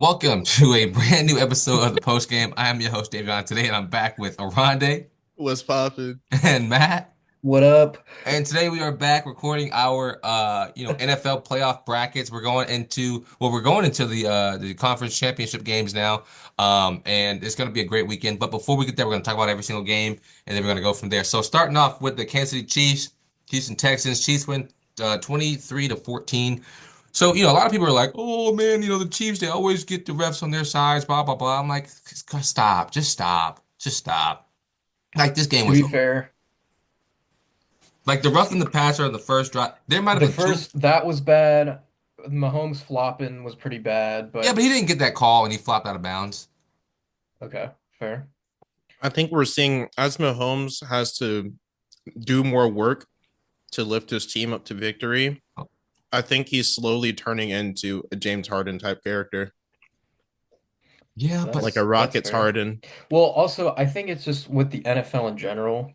Welcome to a brand new episode of the post game. I am your host, Davion, today, and I'm back with Oronde What's poppin'? and Matt. What up? And today we are back recording our NFL playoff brackets. We're going into the conference championship games now. And it's gonna be a great weekend. But before we get there, we're gonna talk about every single game and then we're gonna go from there. So starting off with the Kansas City Chiefs, Houston Texans. Chiefs win 23-14. So, a lot of people are like, oh man, the Chiefs, they always get the refs on their sides, blah, blah, blah. I'm like, stop, just stop, just stop. Like this game To was be over. fair, Like the roughing the passer on the first drive, there might have the been two. first that was bad. Mahomes flopping was pretty bad, Yeah, but but he didn't get that call and he flopped out of bounds. okay, fair. I think we're seeing as Mahomes has to do more work to lift his team up to victory. I think he's slowly turning into a James Harden type character, Yeah, but like a That's Rockets fair. Harden. Well, also, I think it's just with the NFL in general,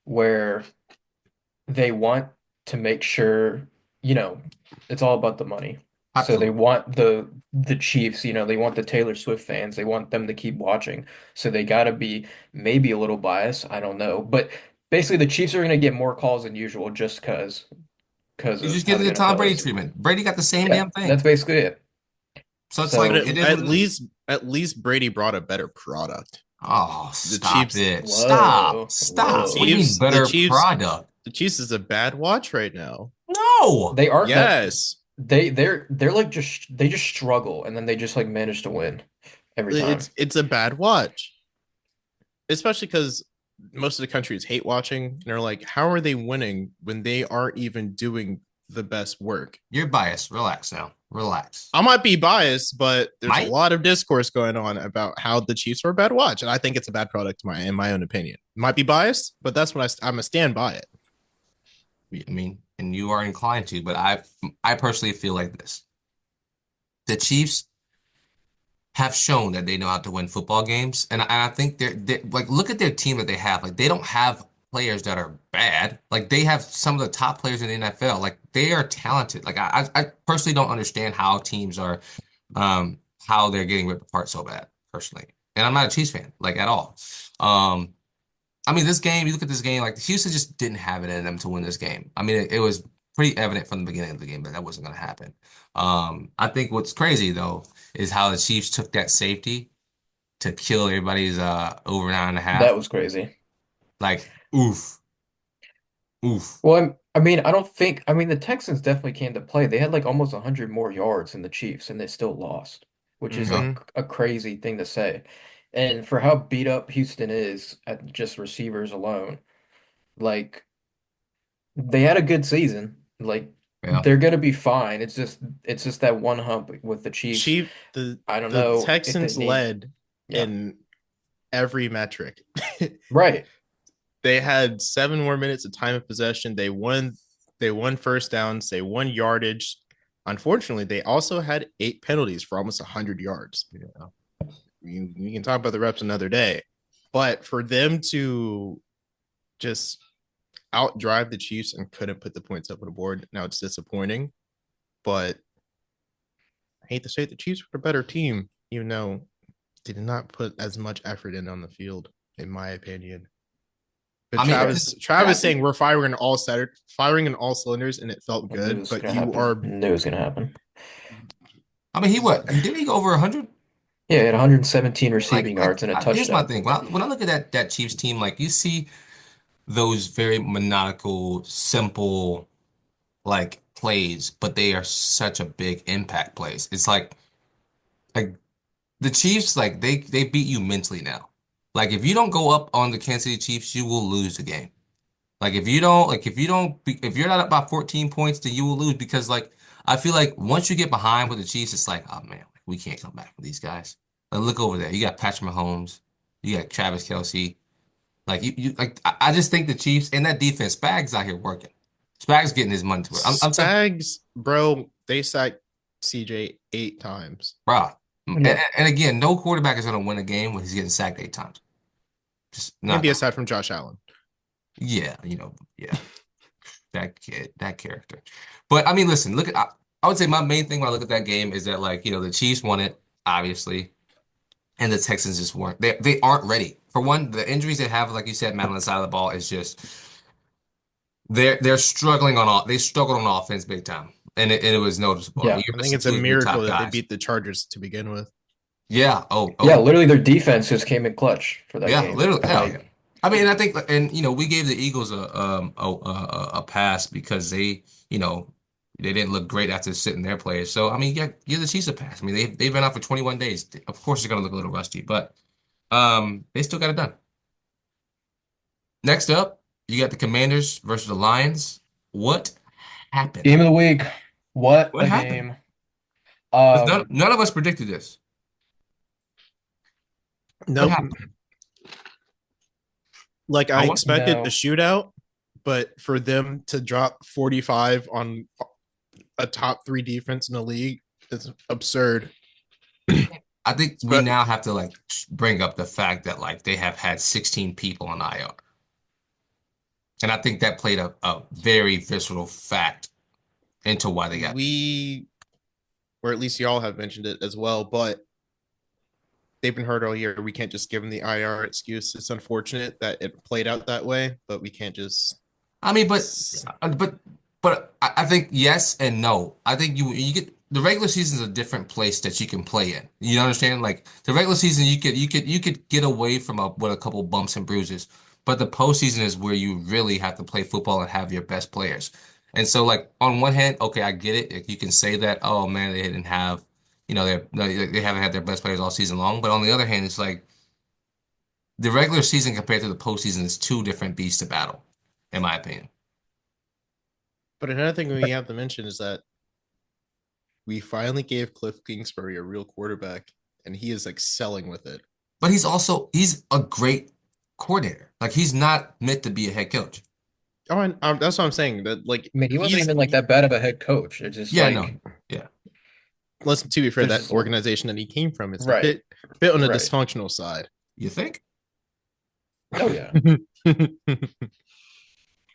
where they want to make sure, you know, it's all about the money. So they absolutely. want the Chiefs, they want the Taylor Swift fans, they want them to keep watching. So they gotta be maybe a little biased, I don't know. But basically the Chiefs are gonna get more calls than usual just because You're of just how getting the the Tom NFL Brady is. treatment. Brady got the same Yeah, damn thing. that's basically it. So it's But like, So it is what at it is. least Brady brought a better product. Oh, The stop Chiefs, it. Stop. whoa, the Stop. What whoa. do you mean Chiefs, the better Chiefs, product? the Chiefs is a bad watch right now. No. They aren't that Yes, they're like they just struggle and then they just like manage to win every time. it's a bad watch, especially because most of the countries hate watching and are like, how are they winning when they aren't even doing the best work? You're biased. Relax now. Relax. I might be biased, but there's a Might? lot of discourse going on about how the Chiefs are a bad watch, and I think it's a bad product in my own opinion. Might be biased, but that's what I'm a stand by it. I mean, and you are inclined to, but I personally feel like this. The Chiefs have shown that they know how to win football games, and I think they're like look at their team that they have. Like they don't have players that are bad. Like they have some of the top players in the NFL. Like they are talented. Like I personally don't understand how teams are how they're getting ripped apart so bad, personally. And I'm not a Chiefs fan, like at all. Um I mean, this game, you look at this game, like Houston just didn't have it in them to win this game. I mean, it was pretty evident from the beginning of the game that that wasn't going to happen. I think what's crazy though is how the Chiefs took that safety to kill everybody's over 9.5. That was crazy. Like, oof, oof. Well, I mean, I don't think I mean the Texans definitely came to play. They had like almost 100 more yards than the Chiefs and they still lost, which is Bro, a crazy thing to say. And for how beat up Houston is at just receivers alone, like they had a good season. Like yeah. they're gonna be fine. It's just that one hump with the Chiefs. Chief the I don't the know if they Texans need. led Yeah. in every metric. Right. They had 7 more minutes of time of possession. They won first downs, they won yardage. Unfortunately, they also had 8 penalties for almost 100 yards. Yeah. You can talk about the reps another day, but for them to just outdrive the Chiefs and couldn't put the points up on the board, now it's disappointing. But I hate to say it, the Chiefs were a better team, even though they did not put as much effort in on the field, in my opinion. But I mean, Fair. yeah, I Travis think. saying we're firing in all cylinders, and it felt I knew it good. was But gonna you happen. are I knew it was gonna happen. I mean, he what? Didn't he go over 100? Yeah, he had 117 Like, receiving like yards and a here's my touchdown. thing. When I look at that Chiefs team, like you see those very maniacal, simple like plays, but they are such a big impact plays. It's like the Chiefs, like they beat you mentally now. Like if you don't go up on the Kansas City Chiefs, you will lose the game. Like if you're not up by 14 points, then you will lose because like I feel like once you get behind with the Chiefs, it's like, oh man, we can't come back with these guys. Like look over there. You got Patrick Mahomes, you got Travis Kelce. Like you like I just think the Chiefs and that defense, Spags out here working. Spags getting his money to work. I'm saying, Spags, bro. They sacked CJ 8 times. bro. And, Yeah. and again, no quarterback is going to win a game when he's getting sacked 8 times. Just not Maybe going. aside from Josh Allen. Yeah, yeah, that kid, that character. But I mean, listen, I would say my main thing when I look at that game is that like, the Chiefs won it. obviously, and the Texans just weren't. They aren't ready. For one, the injuries they have, like you said, man, on the side of the ball is just they're struggling on all. They struggled on offense big time, and it was noticeable. I mean, Yeah. you're I think missing it's a two of your miracle top that they guys. beat the Chargers to begin with. Yeah. Yeah, Oh, literally their defense just came in clutch for that yeah. game. Literally, hell yeah. Like, I mean, and I think, and we gave the Eagles a pass because they didn't look great after sitting their players. So I mean, yeah, give the Chiefs a pass. I mean, they've been out for 21 days. Of course, they're gonna look a little rusty, but they still got it done. Next up, you got the Commanders versus the Lions. What happened? game of the week. What What a happened? game. 'Cause Um, none of us predicted this. What Nope. happened? Like No I one? expected a no. shootout, but for them to drop 45 on a top three defense in the league is absurd. I think we But now have to like bring up the fact that like they have had 16 people on IR. And I think that played a very visceral fact into why they got. we, or at least y'all have mentioned it as well, but they've been hurt all year. We can't just give them the IR excuse. It's unfortunate that it played out that way, but we can't just. I mean, but I think yes and no. I think you get the regular season is a different place that you can play in. You understand? Like the regular season, you could get away from with a couple bumps and bruises, but the postseason is where you really have to play football and have your best players. And so, like on one hand, okay, I get it. Like, you can say that, oh man, they didn't have, they haven't had their best players all season long. But on the other hand, it's like the regular season compared to the postseason is two different beasts to battle, in my opinion. But another thing we have to mention is that we finally gave Cliff Kingsbury a real quarterback, and he is excelling with it. But he's a great coordinator. Like he's not meant to be a head coach. Oh, and that's what I'm saying. That like I mean, he wasn't he's even like that bad of a head coach. It's just Yeah, no. like Yeah. listen to be fair, there's that just organization that he came from is a right, bit on the right. dysfunctional side. You think? Oh yeah.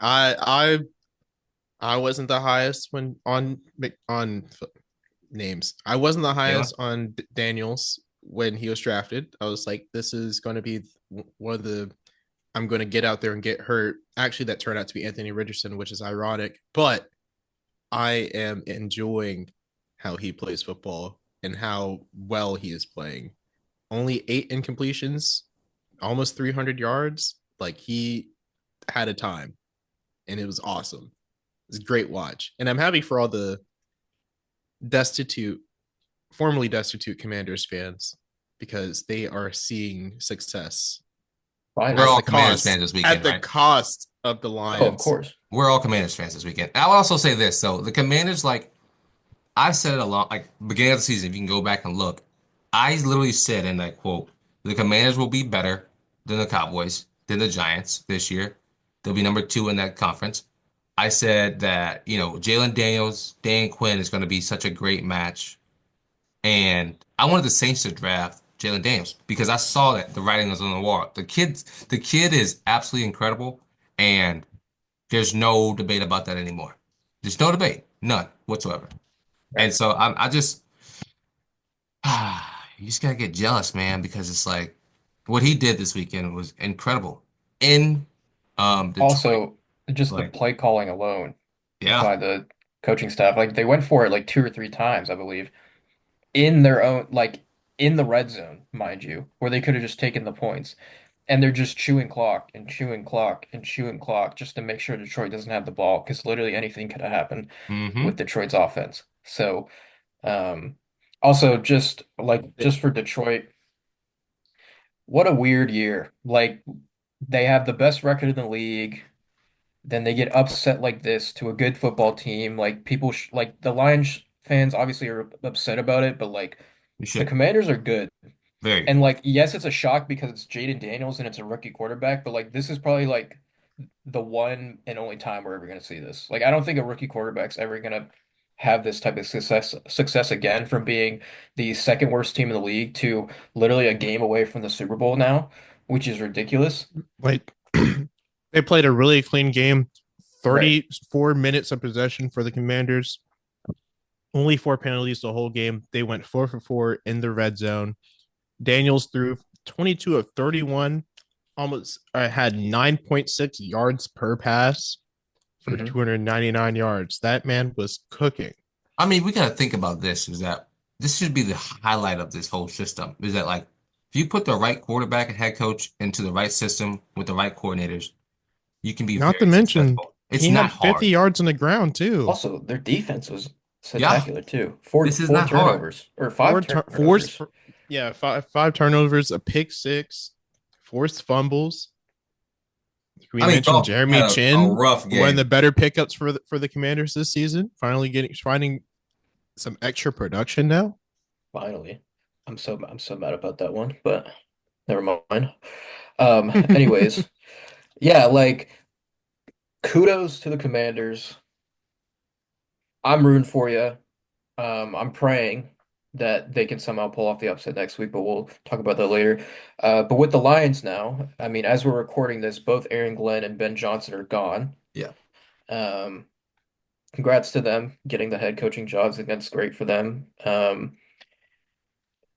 I I wasn't the highest when on names. I wasn't the Jalen? highest on Daniels when he was drafted. I was like, this is going to be one of the. I'm going to get out there and get hurt. Actually, that turned out to be Anthony Richardson, which is ironic. But I am enjoying how he plays football and how well he is playing. Only 8 incompletions, almost 300 yards. Like he had a time, and it was awesome. It's a great watch, and I'm happy for all the destitute, formerly destitute Commanders fans because they are seeing success We're Finally. at all the Commanders cost fans this at weekend, the right? cost of the Oh, of Lions. course. We're all Commanders fans this weekend. I'll also say this though. The Commanders, like I said it a lot, like beginning of the season, if you can go back and look, I literally said in that quote, the Commanders will be better than the Cowboys, than the Giants this year. They'll be number two in that conference. I said that, Jalen Daniels, Dan Quinn is going to be such a great match. And I wanted the Saints to draft Jalen Daniels because I saw that the writing was on the wall. The kid is absolutely incredible, and there's no debate about that anymore. There's no debate, none whatsoever. And Right. so I just, you just gotta get jealous, man, because it's like what he did this weekend was incredible in Detroit. Also, just the Like, play calling alone yeah, by the coaching staff. Like they went for it like two or three times, I believe, in their own like in the red zone, mind you, where they could have just taken the points. And they're just chewing clock and chewing clock and chewing clock just to make sure Detroit doesn't have the ball because literally anything could have happened with mm-hmm. Detroit's offense. So, um, also just for Detroit, what a weird year. Like they have the best record in the league, then they get upset like this to a good football team. Like people sh like the Lions fans obviously are upset about it, but like You the should Commanders are good. very And good. like, yes, it's a shock because it's Jaden Daniels and it's a rookie quarterback, but like this is probably like the one and only time we're ever gonna see this. Like, I don't think a rookie quarterback's ever gonna have this type of success again from being the second worst team in the league to literally a game away from the Super Bowl now, which is ridiculous. Like they played a really clean game. Right. 34 minutes of possession for the Commanders. only four penalties the whole game. They went 4 for 4 in the red zone. Daniels threw 22 of 31, almost had 9.6 yards per pass for Hmm. 299 yards. That man was cooking. I mean, we gotta think about this, is that this should be the highlight of this whole system. Is that like if you put the right quarterback and head coach into the right system with the right coordinators, you can be Not to very mention, successful. It's he not had 50 hard. yards on the ground too. Also, their defense was Yeah, spectacular too. Four this is four not hard. turnovers or five Four, four, turnovers. yeah, five turnovers, a pick six, forced fumbles. We I mean, mentioned Goff had Jeremy a Chin, rough one of game. the better pickups for the Commanders this season. Finally finding some extra production now. Finally, I'm so mad about that one, but never mind. Anyways, yeah, like kudos to the Commanders. I'm rooting for you. I'm praying that they can somehow pull off the upset next week, but we'll talk about that later. But with the Lions now, I mean, as we're recording this, both Aaron Glenn and Ben Johnson are gone. Yeah. Um, Congrats to them getting the head coaching jobs. I think that's great for them.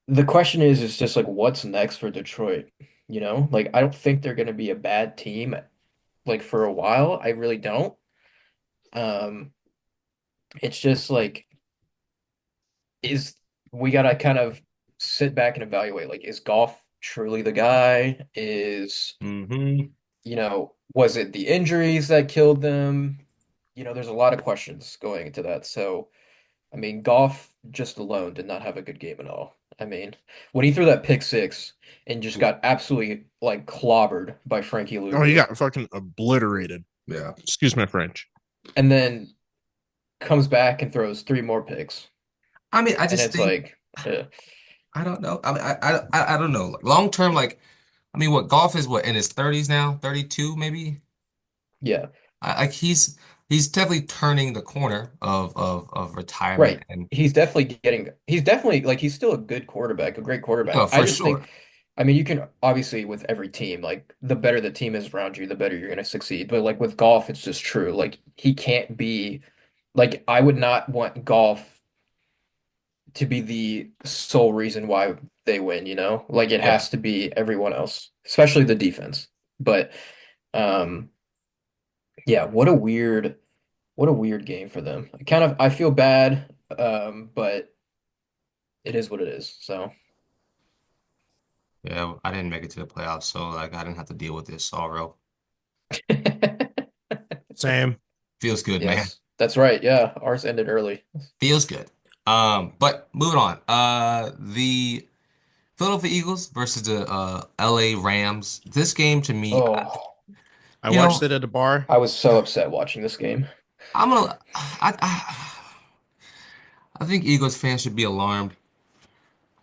The question is just like what's next for Detroit? You know, like I don't think they're going to be a bad team like for a while. I really don't. Um, it's just like is we gotta kind of sit back and evaluate like is golf truly the guy? Hmm. Was it the injuries that killed them? There's a lot of questions going into that. So, I mean, golf just alone did not have a good game at all. I mean, when he threw that pick six and just got absolutely like clobbered by Frankie Oh, he Luvu, got fucking obliterated. Yeah. Excuse my French. and then comes back and throws three more picks, I mean, I and just it's think like, eh, I don't know. I mean, I don't know. Like, long term, like I mean, what Golf is what in his 30s now, 32 maybe. yeah. Like he's definitely turning the corner of retirement Right. and He's definitely like he's still a good quarterback, a great quarterback. no, I for just think, sure. I mean, you can obviously with every team, like the better the team is around you, the better you're going to succeed. But like with golf, it's just true. Like he can't be, like, I would not want golf to be the sole reason why they win, you know? Like it Yeah. has to be everyone else, especially the defense. But, um, yeah, what a weird game for them. I feel bad, but it is what it is. So, Yeah, I didn't make it to the playoffs, so like I didn't have to deal with this sorrow. Same. Feels good, man. yes, that's right. Yeah, ours ended early. Feels good. But moving on. The Philadelphia Eagles versus the LA Rams. This game to me, Oh, I you watched know, it at a bar. I was so upset watching this game. I'm gonna I think Eagles fans should be alarmed.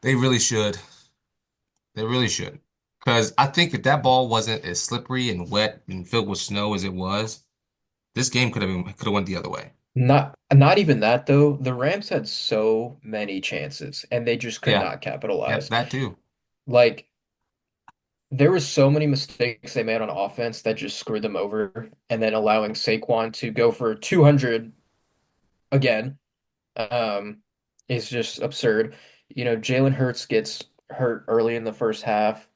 They really should. They really should. Because I think if that ball wasn't as slippery and wet and filled with snow as it was, this game could have went the other way. Not even that though. The Rams had so many chances and they just could Yeah, not yeah, capitalize. that too. Like there were so many mistakes they made on offense that just screwed them over, and then allowing Saquon to go for 200 again, um, is just absurd. Jalen Hurts gets hurt early in the first half,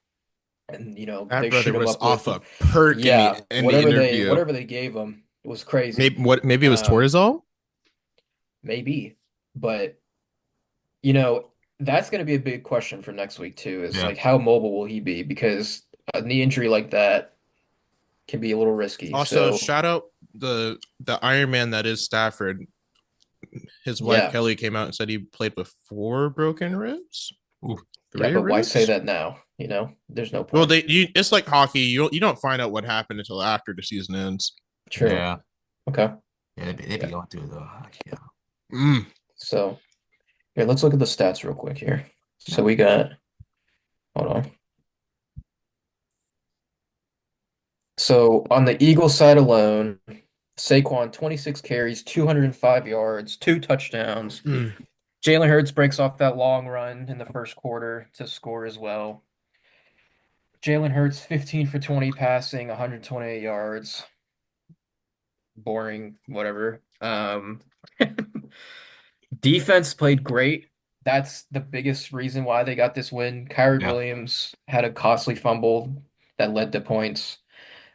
and That they shoot brother him was up off with, a perk in the yeah, interview. whatever they gave him was crazy. Maybe it was Um, Torzol. Maybe, but you know that's going to be a big question for next week too. Is Yeah. like how mobile will he be because a knee injury like that can be a little risky. Also, So shout out the Iron Man that is Stafford. His wife yeah, Kelly came out and said he played with 4 broken ribs, Ooh, yeah, 3 but why say ribs. that now? There's no Well, point. it's like hockey. You don't find out what happened until after the season ends. True. yeah. Okay. Yeah, they be Yeah. going through it though. Yeah. Mm. So here, let's look at the stats real quick here. Yeah. So we got, hold on. So on the Eagles side alone, Saquon 26 carries, 205 yards, two touchdowns. Mm. Jalen Hurts breaks off that long run in the first quarter to score as well. Jalen Hurts 15 for 20 passing, 128 yards. Boring, whatever. Defense played great. That's the biggest reason why they got this win. Kyrie Yeah. Williams had a costly fumble that led to points.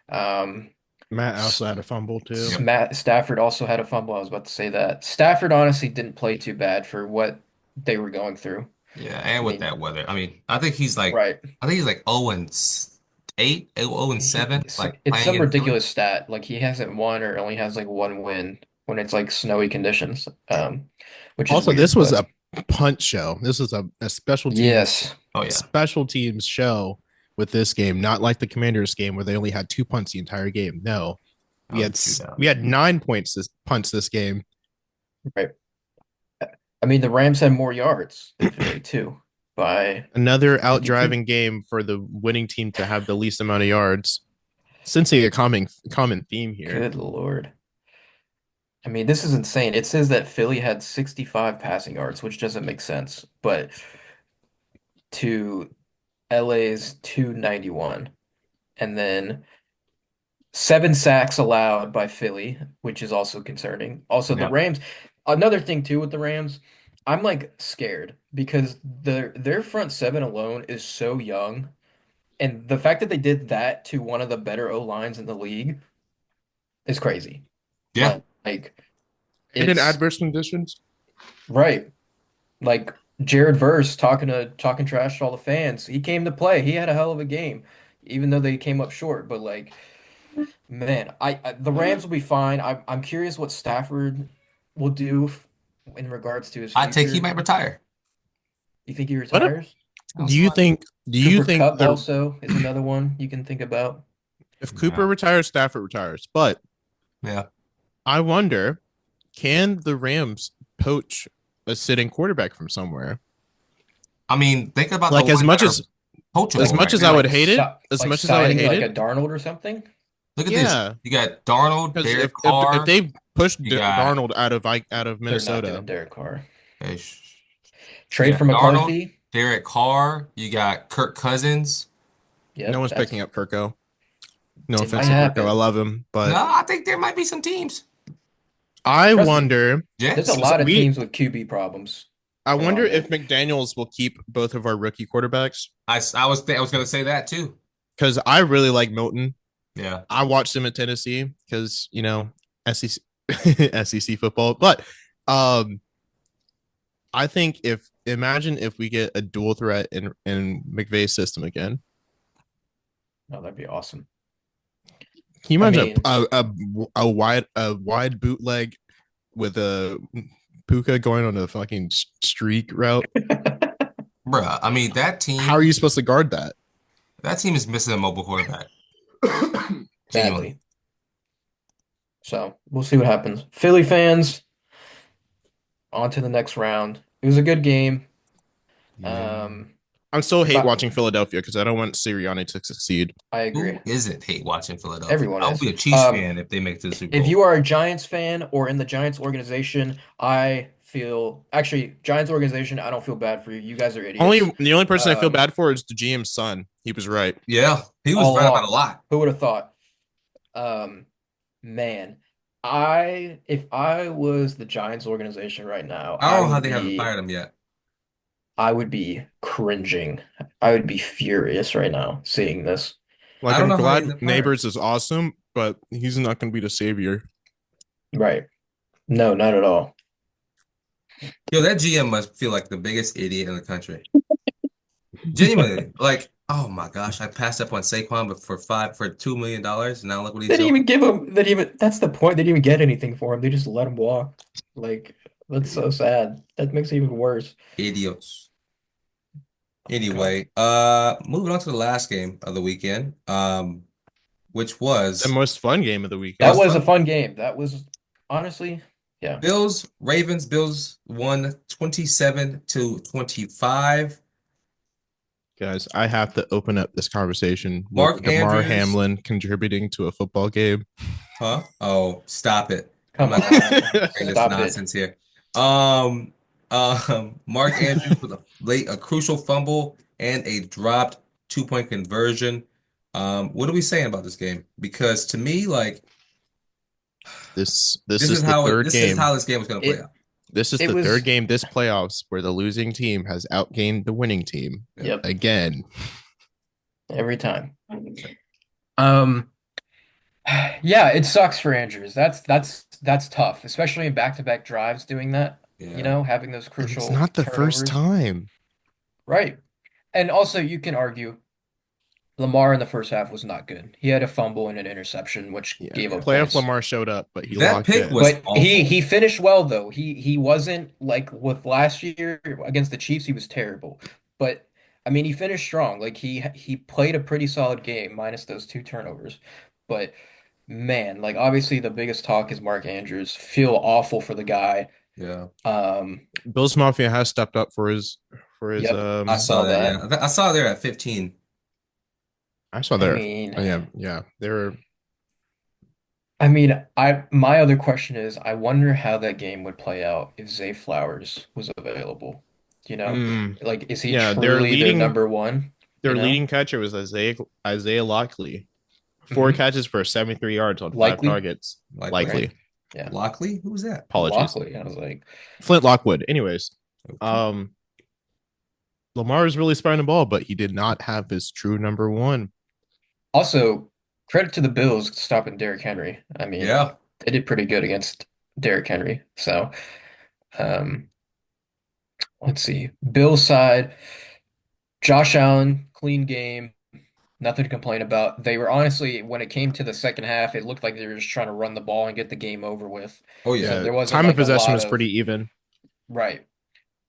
Um, Matt also had a fumble too. Yep. Matt Stafford also had a fumble. I was about to say that. Stafford honestly didn't play too bad for what they were going through. Yeah, I and with mean, that weather, I mean, right. I think he's like 0 and 8, 0 and 7, like It's playing some in Philly. ridiculous stat. Like he hasn't won or only has like one win when it's like snowy conditions, which is Also, this weird. was But a punt show. This was a yes, Oh yeah. special teams show with this game, not like the Commanders game where they only had 2 punts the entire game. No, That was a shootout. we had 9 points this punts this game. right. I mean, the Rams had more yards than Philly too by Another out 52. driving game for the winning team to have the least amount of yards. Sensing a common theme here. Good Lord. I mean, this is insane. It says that Philly had 65 passing yards, which doesn't make sense, but to LA's 291. And then 7 sacks allowed by Philly, which is also concerning. Also, the Yeah. Rams, another thing too with the Rams, I'm like scared because their front seven alone is so young. And the fact that they did that to one of the better O lines in the league is crazy. Yeah. Like And in it's adverse conditions, right. Like Jared Verse talking trash to all the fans. He came to play. He had a hell of a game, even though they came up short. But like, man, the Rams will be fine. I'm curious what Stafford will do in regards to his I take he future. might retire. You think he what retires? Sounds like do you Cooper think Cup the also is another one you can think about. if Cooper yeah. retires, Stafford retires? But Yeah. I wonder, can the Rams poach a sitting quarterback from somewhere? I mean, think about the Like ones that are as poachable Like much right as I now. would hate it, as like much as I would signing hate like it, a Darnold or something. Look at this. yeah. You got Darnold, Because Derek if Carr. they push You got Darnold out of They're not doing Minnesota, Derek Carr. uh, you Trade got for Darnold, McCarthy. Derek Carr. You got Kirk Cousins. no Yep, one's picking up Kirko. No it offense might to Kirko, I happen. love him, No, but I think there might be some teams. I Trust me. wonder. There's a Jets. lot of We teams with QB problems I wonder around if there. McDaniel's will keep both of our rookie quarterbacks I was gonna say that too. because I really like Milton. Yeah. I watched him at Tennessee because SEC SEC football, but um, I think if imagine if we get a dual threat in McVay's system again. Oh, that'd be awesome. Can you I imagine mean, a wide bootleg with a Puka going on a fucking streak route? Bruh. I mean How are you supposed to guard that? that team is missing a mobile quarterback. Genuinely. badly. So we'll see what happens. Philly fans, on to the next round. It was a good game. Yeah. Um, I'm still if hate I watching Philadelphia because I don't want Sirianni to succeed. I agree. Who isn't hate watching Philadelphia? Everyone I'll is. be a Chiefs fan if they make it to the Super If Bowl. you are a Giants fan or in the Giants organization, I feel actually Giants organization, I don't feel bad for you. You guys are idiots. The only person I feel Um, bad for is the GM's son. He was right. Yeah, he was all right about a along. lot. Who would have thought? Um, man, I if I was the Giants organization right now, I don't know how they haven't fired him yet. I would be cringing. I would be furious right now seeing this. I Like don't I'm know how they glad haven't fired him. Neighbors is awesome, but he's not going to be the savior. Right. No, not at all. Yo, that GM must feel like the biggest idiot in the country. Genuinely, like, oh my gosh, I passed up on Saquon, but for $2 million. And now look what They he's didn't doing. even give him that even that's the point. They didn't even get anything for him. They just let him walk. Like that's so sad. That makes it even worse. Idiots. Oh God. Anyway, moving on to the last game of the weekend, which The was most fun game of the it That was weekend. was a fun. fun game. That was honestly, yeah. Bills, Ravens, Bills won 27 to 25. Guys, I have to open up this conversation with Mark DeMar Andrews, Hamlin contributing to a football game. huh? Oh, stop it. I'm Come not gonna on. bring this Stop it. nonsense here. Um, Mark Andrews with a crucial fumble and a dropped 2-point conversion. What are we saying about this game? Because to me, like This is the third this is game. how this game was gonna play It out. This is It the third was, game this playoffs where the losing team has outgained the winning team Yeah. yep, again. every time. Um, yeah, it sucks for Andrews. That's tough, especially in back-to-back drives doing that, Yeah. having those And it's crucial not the first turnovers. time. Right. And also you can argue Lamar in the first half was not good. He had a fumble and an interception, which Yeah. gave up Playoff points. Lamar showed up, but he That locked pick in. was But he awful. finished well though. He wasn't like with last year against the Chiefs, he was terrible. But I mean, he finished strong. Like he played a pretty solid game minus those two turnovers. But man, like obviously the biggest talk is Mark Andrews. Feel awful for the guy. Yeah. Bills Mafia has stepped up for his Yep, I saw saw that. that. Yeah. I saw it there at 15. I saw I there. mean, Yeah. They're I my other question is, I wonder how that game would play out if Zay Flowers was available. You know, mm, like is he yeah, truly their number one? You their know, leading catcher was Isaiah Lockley. Four Hmm. catches for 73 yards on five likely, targets. Likely. right? Likely. Yeah, Lockley? Who was that? Apologies. Lockley. I was like, Flint Lockwood. Anyways, Okay. um Lamar is really spotting the ball, but he did not have his true number one. also credit to the Bills stopping Derrick Henry. I mean, Yeah. they did pretty good against Derrick Henry. So, um, let's see, Bills side, Josh Allen, clean game. Nothing to complain about. They were honestly, when it came to the second half, it looked like they were just trying to run the ball and get the game over with. Oh So yeah. Yeah, there wasn't time of like a possession lot was of pretty even. right.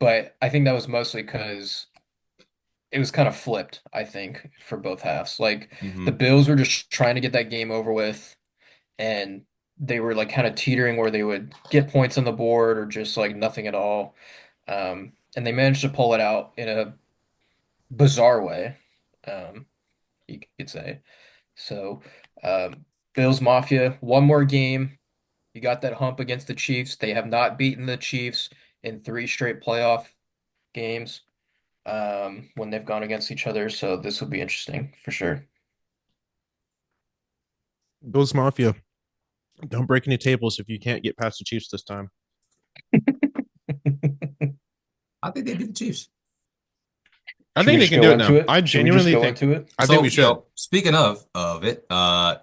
But I think that was mostly because it was kind of flipped, I think, for both halves. Like the Hmm. Bills were just trying to get that game over with, and they were like kind of teetering where they would get points on the board or just like nothing at all. And they managed to pull it out in a bizarre way, um, you could say. So, Bills Mafia, one more game. You got that hump against the Chiefs. They have not beaten the Chiefs in three straight playoff games when they've gone against each other. So this will be interesting for sure. Bills Mafia. Don't break any tables if you can't get past the Chiefs this time. I think they beat the Chiefs. I Should we think they just can do go it now. into it? I Should we just genuinely go think into it? I think we So, should. speaking of it,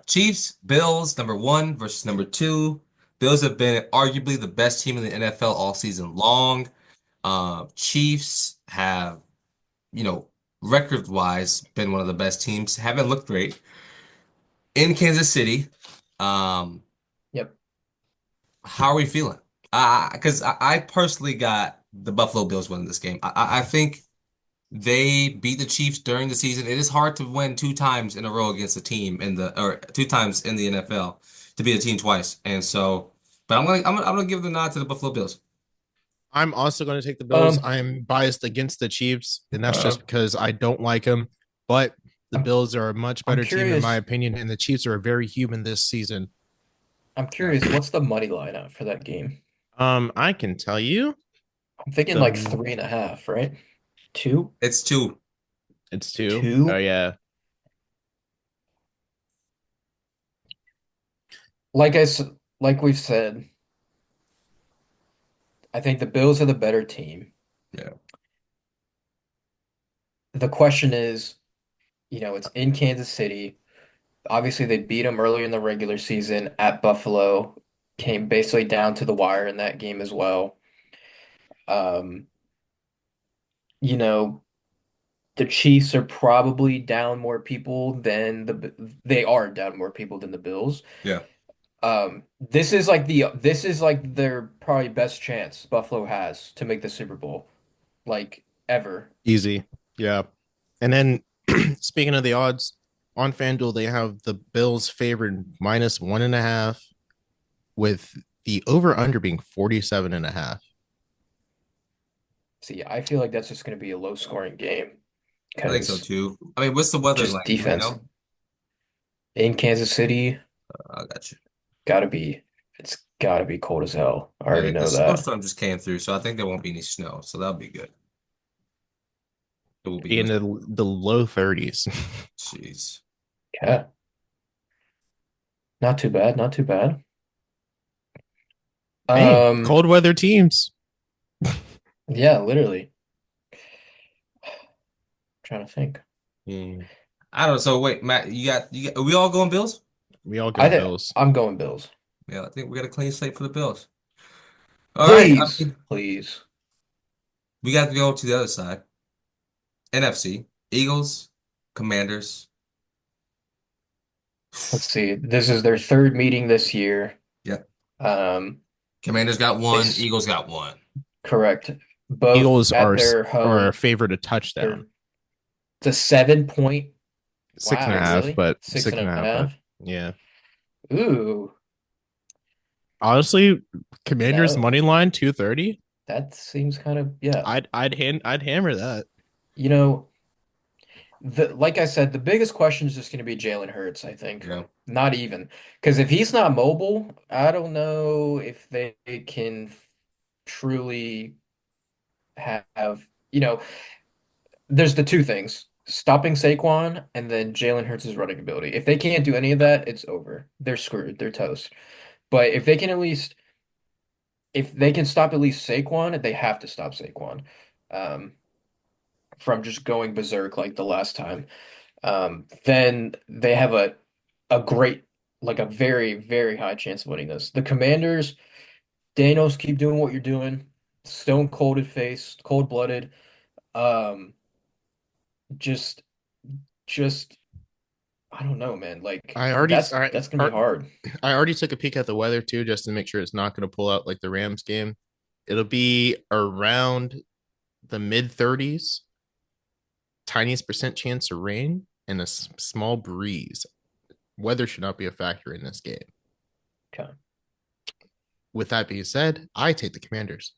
Chiefs, Bills, number one versus number two. Bills have been arguably the best team in the NFL all season long. Chiefs have, you know, record-wise, been one of the best teams. Haven't looked great in Kansas City. Um, Yep. how are we feeling? Because I personally got the Buffalo Bills winning this game. I think they beat the Chiefs during the season. It is hard to win two times in a row against a team or two times in the NFL to beat a team twice. And so, but I'm gonna give the nod to the Buffalo Bills. I'm also going to take the Bills. Um, I'm biased against the Chiefs, and that's uh, just because I don't like them. But the I'm Bills are a much I'm better team, in my curious. opinion, and the Chiefs are very human this season. I'm Yeah. curious. What's the money line out for that game? I can tell you I'm thinking like the 3.5, right? Two? It's two. it's two. Oh Two? yeah, Like I s- like we've said, I think the Bills are the better team. Yeah. The question is, it's in Kansas City. Obviously, they beat them earlier in the regular season at Buffalo. Came basically down to the wire in that game as well. Um, you know, the Chiefs are probably down more people than they are down more people than the Bills. Yeah. This is like their probably best chance Buffalo has to make the Super Bowl, like ever. easy. Yeah, and then speaking of the odds on FanDuel, they have the Bills favored minus 1.5, with the over under being 47.5. See, I feel like that's just going to be a low scoring game I think so because too. I mean, what's the weather just like? Do we defense know? in Kansas City I got you. gotta be it's gotta be cold as hell. I Yeah, already the know that. snowstorm just came through, so I think there won't be any snow, so that'll be good. It will be In good. the low 30s. Jeez. Yeah, not too bad, not too bad. Hey, Um, cold weather teams. Yeah, literally. Trying to think. Hmm. I don't know. So wait, Matt, are we all going Bills? We all I going think Bills. I'm going Bills. Yeah, I think we got a clean slate for the Bills. All right. I Please, mean, please. we got to go to the other side. NFC, Eagles, Commanders. Let's see. This is their third meeting this year. Yeah. Um, Commanders got they one, Eagles got one. correct. Both Eagles at are their are home. favored a They're touchdown. it's a 7 point. Six and Wow, a half, really? but Six six and and a a half, but half? yeah. Ooh, Honestly, Commanders no. money line 230. That seems kind of, yeah. I'd hammer that. You know, like I said, the biggest question is just going to be Jalen Hurts, I think. Yeah. Not even. Because if he's not mobile, I don't know if they can truly have, you know, there's the two things. Stopping Saquon and then Jalen Hurts' running ability. If they can't do any of that, it's over. They're screwed. They're toast. But if they can stop at least Saquon, they have to stop Saquon um, from just going berserk like the last time. Then they have a great, like a very, very high chance of winning this. The Commanders, Danos, keep doing what you're doing. Stone colded face, cold blooded. Um, just, just, I don't know, man. Like I already that's gonna be hard. I already took a peek at the weather too, just to make sure it's not going to pull out like the Rams game. It'll be around the mid 30s, tiniest percent chance of rain, and a small breeze. Weather should not be a factor in this game. Okay. With that being said, I take the Commanders.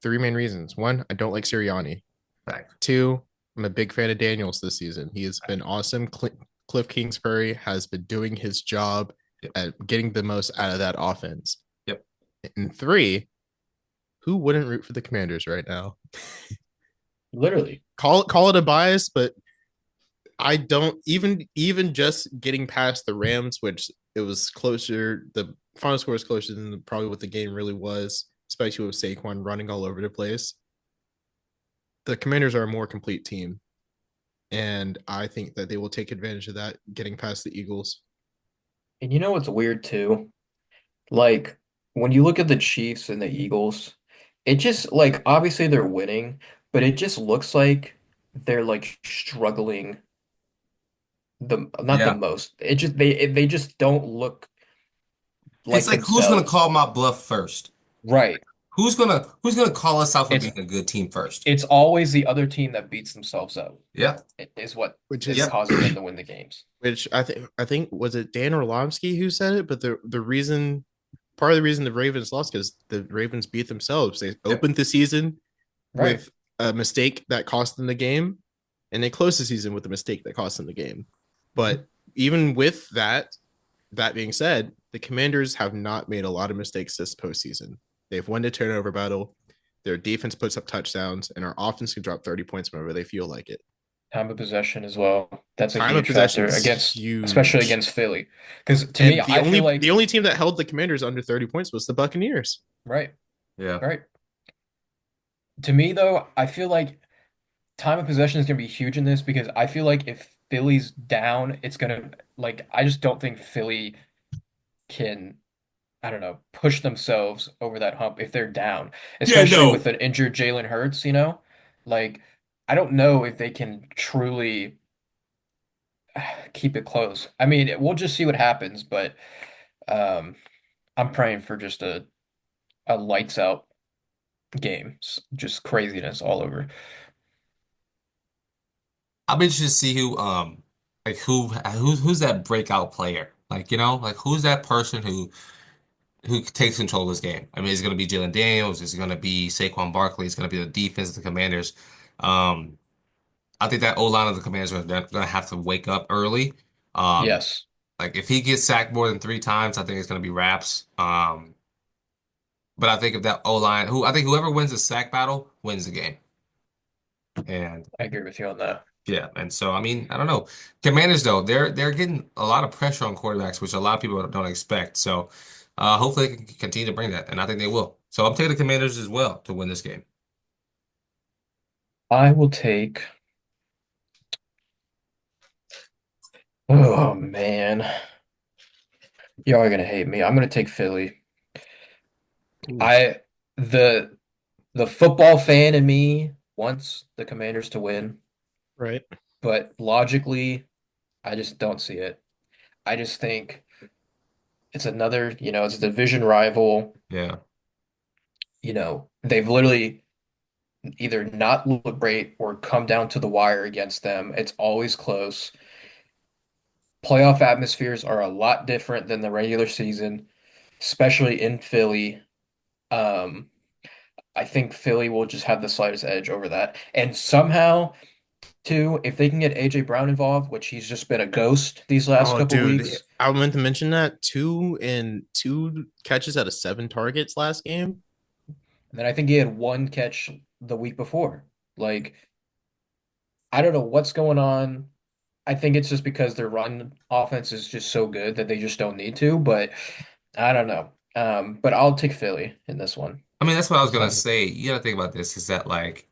Three main reasons. One, I don't like Sirianni. Fact. Two, I'm a big fan of Daniels this season. He has been awesome. Cliff Kingsbury has been doing his job Yep. at getting the most out of that offense. Yep. And three, who wouldn't root for the Commanders right now? Literally. Call it a bias, but I don't even just getting past the Rams, which it was closer. The final score is closer than probably what the game really was, especially with Saquon running all over the place. The Commanders are a more complete team, and I think that they will take advantage of that, getting past the Eagles. And you know what's weird too? Like when you look at the Chiefs and the Eagles, it just like obviously they're winning, but it just looks like they're like struggling the not the Yeah. most. It just they just don't look It's like like who's gonna themselves. call my bluff first? Right. Who's gonna call us out for It's being a good team first? it's always the other team that beats themselves up Yeah. is what Which is is Yep. causing them to win the games. which I think was it Dan Orlovsky who said it, but the reason part of the reason the Ravens lost because the Ravens beat themselves. They Yep. opened the season Right. with a mistake that cost them the game, and they closed the season with a mistake that cost them the game. But even with that being said, the Commanders have not made a lot of mistakes this postseason. They've won the turnover battle. Their defense puts up touchdowns, and our offense can drop 30 points whenever they feel like it. Time of possession as well. That's a Time of huge possession factor is against especially huge. against Philly. Because to me, And I feel the like only team that held the Commanders under 30 points was the Buccaneers. right, Yeah. right. To me though, I feel like time of possession is going to be huge in this because I feel like if Philly's down, it's going to like I just don't think Philly can I don't know push themselves over that hump if they're down, Yeah, especially with no. an injured Jalen Hurts, Like I don't know if they can truly keep it close. I mean, we'll just see what happens, but um I'm praying for just a lights out game. Just craziness all over. I'll be interested to see like who's that breakout player? Like, like who's that person who takes control of this game? I mean, is it gonna be Jalen Daniels? Is it gonna be Saquon Barkley? Is it gonna be the defense of the Commanders? Um, I think that O-line of the Commanders are gonna have to wake up early. Um, Yes, like if he gets sacked more than 3 times, I think it's gonna be wraps. But I think if that O-line, I think whoever wins the sack battle wins the game. And I agree with you on that. yeah, and so I mean, I don't know. Commanders though, they're getting a lot of pressure on quarterbacks, which a lot of people don't expect. So hopefully they can continue to bring that, and I think they will. So I'm taking the Commanders as well to win this game. I will take. Oh man, y'all are gonna hate me. I'm gonna take Philly. Ooh, I the the football fan in me wants the Commanders to win, right. but logically, I just don't see it. I just think it's another, it's a division rival. Yeah. They've literally either not looked great or come down to the wire against them. It's always close. Playoff atmospheres are a lot different than the regular season, especially in Philly. Um, I think Philly will just have the slightest edge over that. And somehow, too, if they can get AJ Brown involved, which he's just been a ghost these last Oh, couple dude, weeks, I meant to mention that two catches out of 7 targets last game. and then I think he had one catch the week before. Like, I don't know what's going on. I think it's just because their run offense is just so good that they just don't need to, but I don't know. But I'll take Philly in this one. I mean, that's what I was gonna So say. You gotta think about this is that like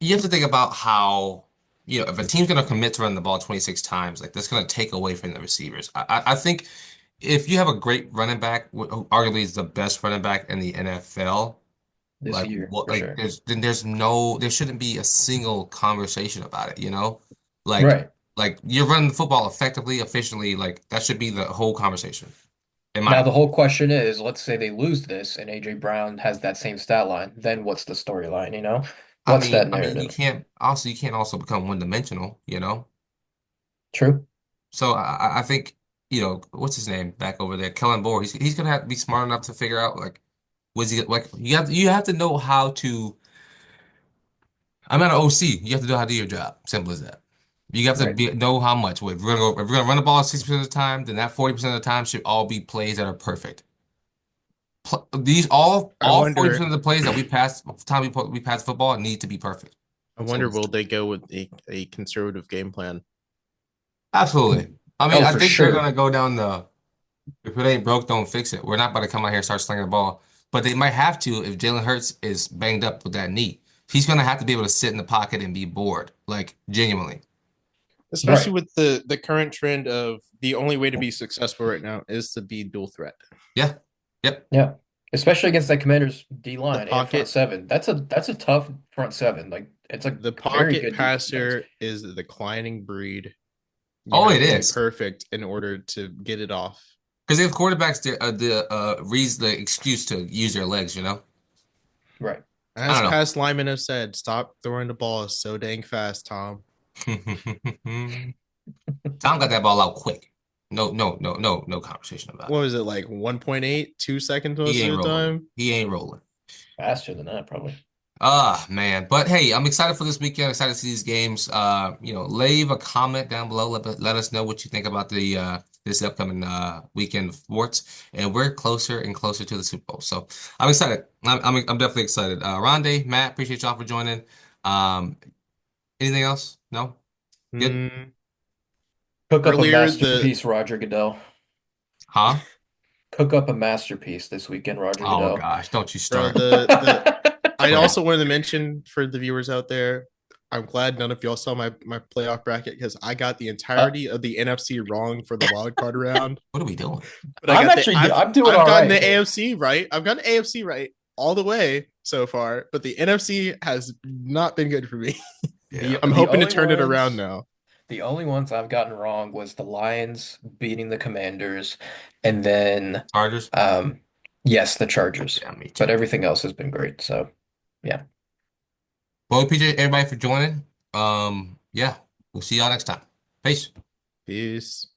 you have to think about how, if a team's gonna commit to run the ball 26 times, like that's gonna take away from the receivers. I think if you have a great running back, who arguably is the best running back in the NFL, this year, for like sure. there shouldn't be a single conversation about it, you know? Like Right. you're running the football effectively, efficiently, like that should be the whole conversation, in my Now the opinion. whole question is, let's say they lose this and AJ Brown has that same stat line, then what's the storyline? What's that You narrative? can't also become one dimensional, you know? True. So I think, what's his name back over there, Kellen Moore. He's gonna have to be smart enough to figure out like was he like you have to know how to. I'm not an OC. You have to know how to do your job. Simple as that. You have to Right. know how much. If we're gonna run the ball 60% of the time, then that 40% of the time should all be plays that are perfect. These I all wonder 40% of the plays that we pass time we pass football need to be perfect. I wonder Simple as will that. they go with a conservative game plan? Absolutely. I mean, Oh, I for think they're sure. gonna go down the if it ain't broke, don't fix it. We're not about to come out here and start slinging the ball. But they might have to if Jalen Hurts is banged up with that knee. He's going to have to be able to sit in the pocket and be bored, like genuinely. Especially Right. with the current trend of the only way to be successful right now is to be dual threat. Yeah. Yep. Yeah. Especially against that Commander's D The line and front pocket seven. That's a tough front seven. Like it's a the very pocket good defense. passer is the declining breed. You Oh, have it to be is. perfect in order to get it off. Because they have quarterbacks the reason the excuse to use their legs, you know? Right. As I past linemen have said, stop throwing the ball so dang fast, Tom. don't know. Tom got that ball out quick. No, no, no, no, no conversation about What it. was it like 1.8, 2 seconds He most of ain't the rolling. time? He ain't rolling. Faster than that, probably. Ah, man. But hey, I'm excited for this weekend. Excited to see these games. Leave a comment down below. Let us know what you think about the this upcoming weekend of sports. And we're closer and closer to the Super Bowl. So I'm excited. I'm definitely excited. Rondé, Matt, appreciate y'all for joining. Um, anything else? No? Good? Mm, Cook up a earlier, the masterpiece, Roger Goodell. Huh? Cook up a masterpiece this weekend, Roger Oh Goodell. gosh, don't you bro, start. the I Please. also wanted to mention for the viewers out there, I'm glad none of y'all saw my playoff bracket because I got the Uh, entirety of the NFC wrong for the wild card round. What are we doing? But I'm doing I've all gotten right the here. AFC right. I've gotten the AFC right all the way so far, but the NFC has not been good for me. Yeah. I'm The hoping to only turn it around ones now. the only ones I've gotten wrong was the Lions beating the Commanders, and then Chargers? um yes, the Chargers. Yeah, me But too. everything else has been great. So yeah. Well, appreciate everybody for joining. Yeah, we'll see y'all next time. Peace. Peace.